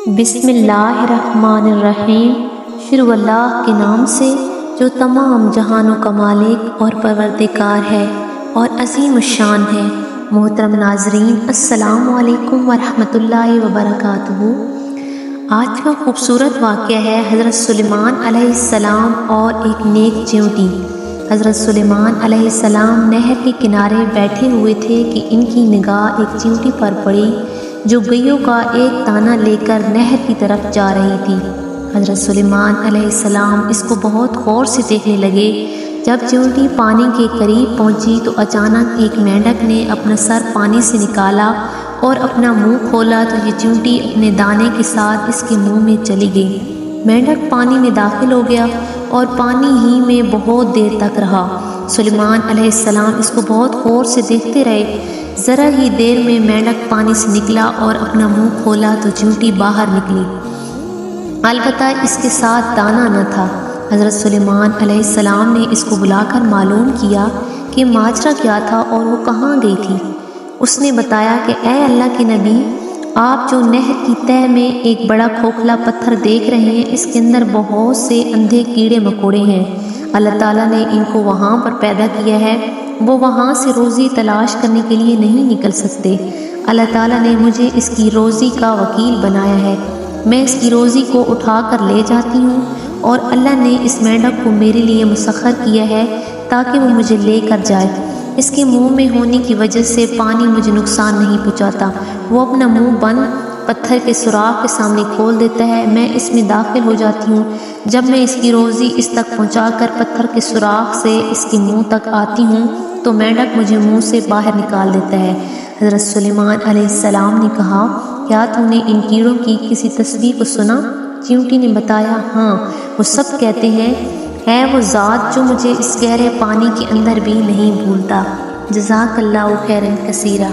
بسم اللہ الرحمن الرحیم۔ شروع اللہ کے نام سے جو تمام جہانوں کا مالک اور پروردگار ہے اور عظیم الشان ہے۔ محترم ناظرین، السلام علیکم ورحمۃ اللہ وبرکاتہ۔ آج کا خوبصورت واقعہ ہے حضرت سلیمان علیہ السلام اور ایک نیک چیونٹی۔ حضرت سلیمان علیہ السلام نہر کے کنارے بیٹھے ہوئے تھے کہ ان کی نگاہ ایک چیونٹی پر پڑی جو گیوں کا ایک دانہ لے کر نہر کی طرف جا رہی تھی۔ حضرت سلیمان علیہ السلام اس کو بہت غور سے دیکھنے لگے۔ جب چیونٹی پانی کے قریب پہنچی تو اچانک ایک مینڈک نے اپنا سر پانی سے نکالا اور اپنا منہ کھولا تو یہ چیونٹی اپنے دانے کے ساتھ اس کے منہ میں چلی گئی۔ مینڈک پانی میں داخل ہو گیا اور پانی ہی میں بہت دیر تک رہا۔ سلیمان علیہ السلام اس کو بہت غور سے دیکھتے رہے۔ ذرا ہی دیر میں مینڈک پانی سے نکلا اور اپنا منہ کھولا تو چیونٹی باہر نکلی، البتہ اس کے ساتھ دانہ نہ تھا۔ حضرت سلیمان علیہ السلام نے اس کو بلا کر معلوم کیا کہ ماجرا کیا تھا اور وہ کہاں گئی تھی۔ اس نے بتایا کہ اے اللہ کے نبی، آپ جو نہر کی تہہ میں ایک بڑا کھوکھلا پتھر دیکھ رہے ہیں، اس کے اندر بہت سے اندھے کیڑے مکوڑے ہیں۔ اللہ تعالیٰ نے ان کو وہاں پر پیدا کیا ہے، وہ وہاں سے روزی تلاش کرنے کے لیے نہیں نکل سکتے۔ اللہ تعالیٰ نے مجھے اس کی روزی کا وکیل بنایا ہے، میں اس کی روزی کو اٹھا کر لے جاتی ہوں، اور اللہ نے اس مینڈک کو میرے لیے مسخر کیا ہے تاکہ وہ مجھے لے کر جائے۔ اس کے منہ میں ہونے کی وجہ سے پانی مجھے نقصان نہیں پہنچاتا، وہ اپنا منہ بند پتھر کے سوراخ کے سامنے کھول دیتا ہے، میں اس میں داخل ہو جاتی ہوں۔ جب میں اس کی روزی اس تک پہنچا کر پتھر کے سوراخ سے اس کے منہ تک آتی ہوں تو مینڈک مجھے منہ سے باہر نکال دیتا ہے۔ حضرت سلیمان علیہ السلام نے کہا، کیا تم نے ان کیڑوں کی کسی تسبیح کو سنا؟ چیونٹی نے بتایا، ہاں، وہ سب کہتے ہیں، ہے وہ ذات جو مجھے اس گہرے پانی کے اندر بھی نہیں بھولتا۔ جزاک اللہ خیرا کثیرا۔